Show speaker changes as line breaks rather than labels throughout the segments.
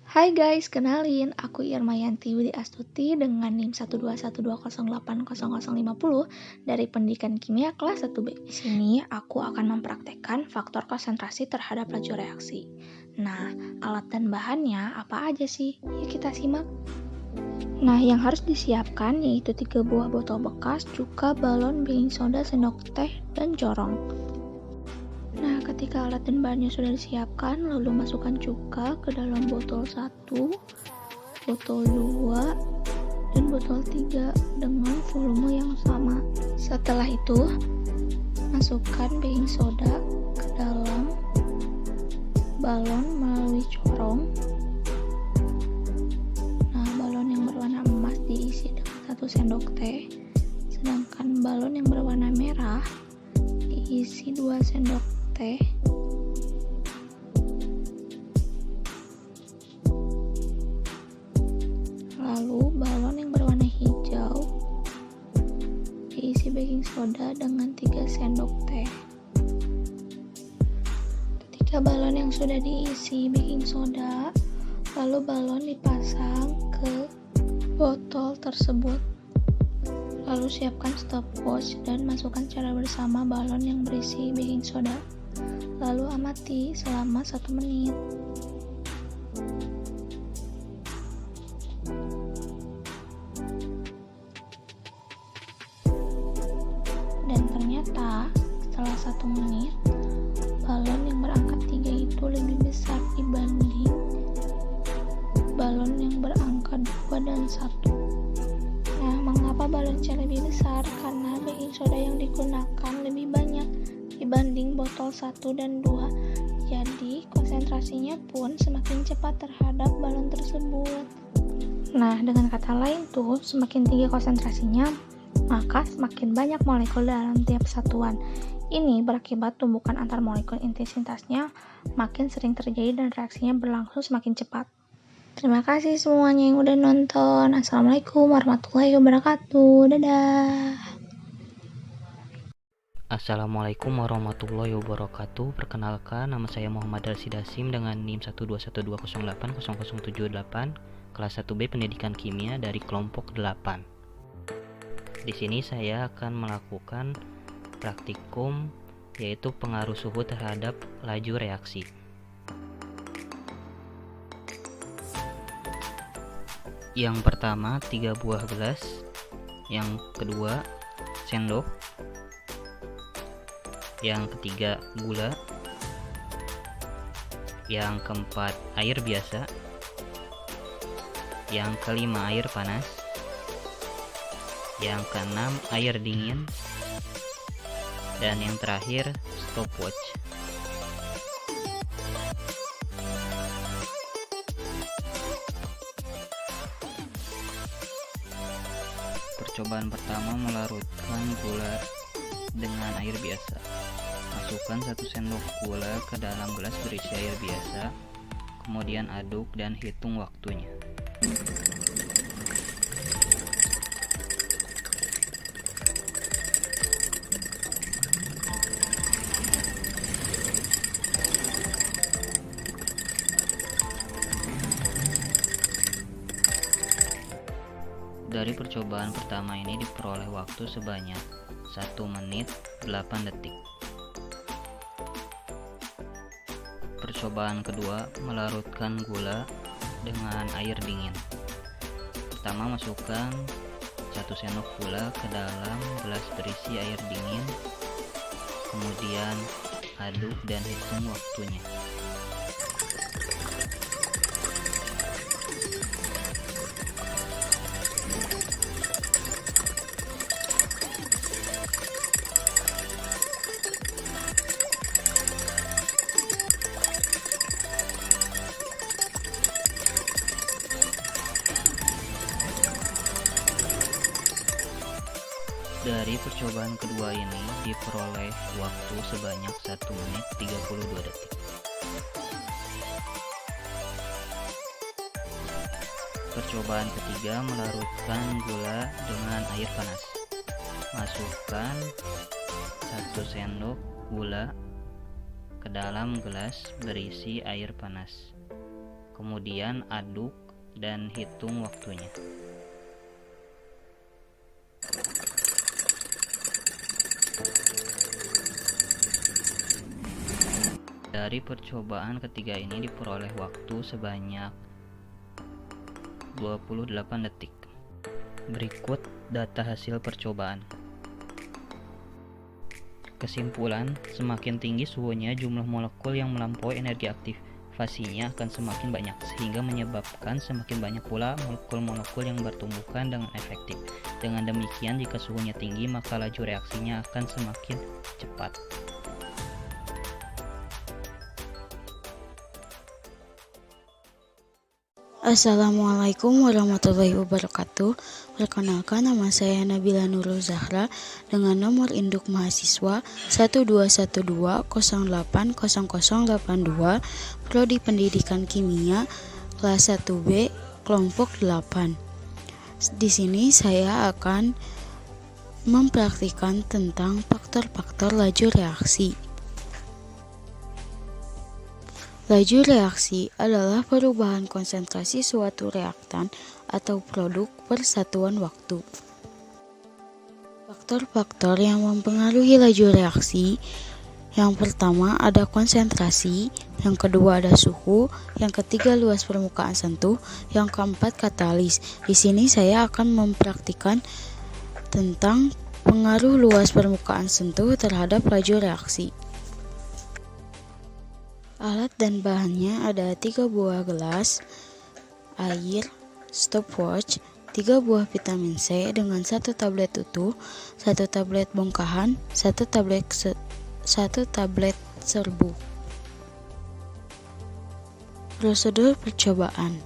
Hai guys, kenalin, aku Irmayanti Widi Astuti dengan NIM 12120800050 dari Pendidikan Kimia kelas 1B. Di sini aku akan mempraktekkan faktor konsentrasi terhadap laju reaksi. Nah, alat dan bahannya apa aja sih? Yuk kita simak. Nah, yang harus disiapkan yaitu 3 buah botol bekas, cuka, balon, baking soda, sendok teh, dan corong. Nah, ketika alat dan bahannya sudah disiapkan, lalu masukkan cuka ke dalam botol 1, botol 2, dan botol 3 dengan volume yang sama. Setelah itu, masukkan baking soda ke dalam balon melalui corong. Nah, balon yang berwarna emas diisi dengan 1 sendok teh, sedangkan balon yang berwarna merah diisi 2 sendok teh. Lalu balon yang berwarna hijau diisi baking soda dengan 3 sendok teh. Ketika balon yang sudah diisi baking soda, lalu balon dipasang ke botol tersebut. Lalu siapkan stopwatch dan masukkan secara bersama balon yang berisi baking soda. Lalu amati selama 1 menit. Dan ternyata setelah 1 menit, balon yang berangka 3 itu lebih besar dibanding balon yang berangka 2 dan 1. Nah, mengapa balon C lebih besar? Karena baking soda yang digunakan lebih banyak dibanding botol 1 dan 2. Jadi, konsentrasinya pun semakin cepat terhadap balon tersebut. Nah, dengan kata lain tuh, semakin tinggi konsentrasinya, maka semakin banyak molekul dalam tiap satuan. Ini berakibat tumbukan antar molekul intensitasnya makin sering terjadi dan reaksinya berlangsung semakin cepat. Terima kasih semuanya yang udah nonton. Assalamualaikum warahmatullahi wabarakatuh. Dadah.
Assalamualaikum warahmatullahi wabarakatuh. Perkenalkan, nama saya Muhammad Dalsidasim dengan NIM 12120800078 kelas 1B Pendidikan Kimia dari kelompok 8. Di sini saya akan melakukan praktikum yaitu pengaruh suhu terhadap laju reaksi. Yang pertama 3 buah gelas, yang kedua sendok, yang ketiga gula, yang keempat air biasa, yang kelima air panas, yang keenam air dingin, dan yang terakhir stopwatch. Percobaan pertama, melarutkan gula dengan air biasa. Masukkan 1 sendok gula ke dalam gelas berisi air biasa, kemudian aduk dan hitung waktunya. Dari percobaan pertama ini diperoleh waktu sebanyak 1 menit 8 detik. Percobaan kedua, melarutkan gula dengan air dingin. Pertama, masukkan 1 sendok gula ke dalam gelas berisi air dingin, kemudian aduk dan hitung waktunya. Dari percobaan kedua ini diperoleh waktu sebanyak 1 menit 32 detik. Percobaan ketiga, melarutkan gula dengan air panas. Masukkan 1 sendok gula ke dalam gelas berisi air panas. Kemudian aduk dan hitung waktunya. Dari percobaan ketiga ini diperoleh waktu sebanyak 28 detik. Berikut data hasil percobaan. Kesimpulan, semakin tinggi suhunya, jumlah molekul yang melampaui energi aktivasinya akan semakin banyak, sehingga menyebabkan semakin banyak pula molekul-molekul yang bertumbukan dengan efektif. Dengan demikian, jika suhunya tinggi, maka laju reaksinya akan semakin cepat.
Assalamualaikum warahmatullahi wabarakatuh. Perkenalkan, nama saya Nabila Nurul Zahra dengan nomor induk mahasiswa 1212080082, Prodi Pendidikan Kimia, kelas 1B, kelompok 8. Di sini saya akan mempraktikkan tentang faktor-faktor laju reaksi. Laju reaksi adalah perubahan konsentrasi suatu reaktan atau produk per satuan waktu. Faktor-faktor yang mempengaruhi laju reaksi, yang pertama ada konsentrasi, yang kedua ada suhu, yang ketiga luas permukaan sentuh, yang keempat katalis. Di sini saya akan mempraktikkan tentang pengaruh luas permukaan sentuh terhadap laju reaksi. Alat dan bahannya ada 3 buah gelas, air, stopwatch, 3 buah vitamin C dengan 1 tablet utuh, 1 tablet bongkahan, 1 tablet serbuk. Prosedur percobaan.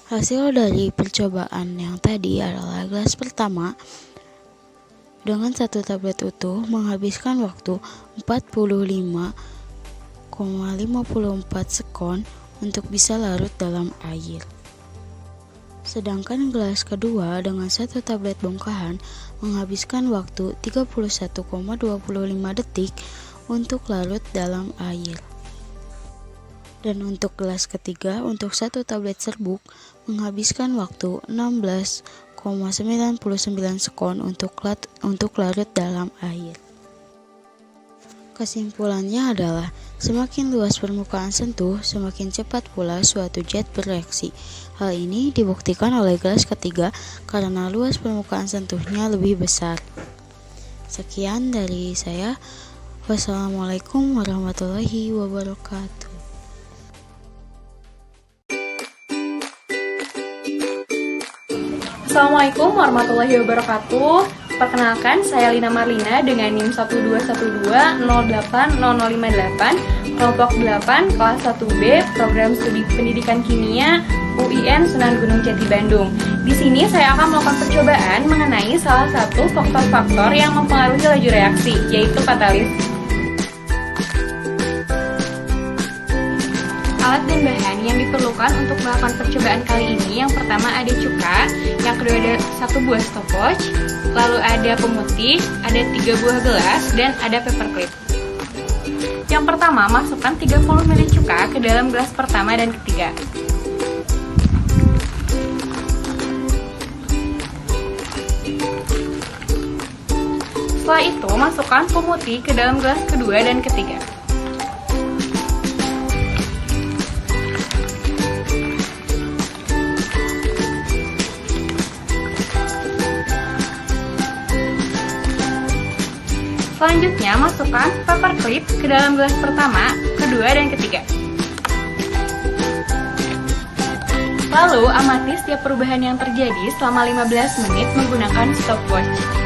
Hasil dari percobaan yang tadi adalah gelas pertama dengan 1 tablet utuh menghabiskan waktu 45,54 sekon untuk bisa larut dalam air. Sedangkan gelas kedua dengan 1 tablet bongkahan menghabiskan waktu 31,25 detik untuk larut dalam air. Dan untuk gelas ketiga, untuk 1 tablet serbuk menghabiskan waktu 16,99 sekon untuk larut dalam air. Kesimpulannya adalah, semakin luas permukaan sentuh, semakin cepat pula suatu zat bereaksi. Hal ini dibuktikan oleh gelas ketiga karena luas permukaan sentuhnya lebih besar. Sekian dari saya. Wassalamualaikum warahmatullahi wabarakatuh.
Assalamualaikum warahmatullahi wabarakatuh. Perkenalkan, saya Lina Marlina dengan NIM 12120800058, kelompok 8, kelas 1B, program studi pendidikan kimia, UIN Sunan Gunung Jati Bandung. Di sini saya akan melakukan percobaan mengenai salah satu faktor-faktor yang mempengaruhi laju reaksi, yaitu katalis. Alat dan bahan yang diperlukan untuk melakukan percobaan kali ini, yang pertama ada cuka, yang kedua ada 1 buah stopwatch, lalu ada pemutih, ada 3 buah gelas, dan ada paperclip. Yang pertama, masukkan 30 ml cuka ke dalam gelas pertama dan ketiga. Setelah itu, masukkan pemutih ke dalam gelas kedua dan ketiga. Selanjutnya, masukkan paperclip ke dalam gelas pertama, kedua, dan ketiga. Lalu, amati setiap perubahan yang terjadi selama 15 menit menggunakan stopwatch.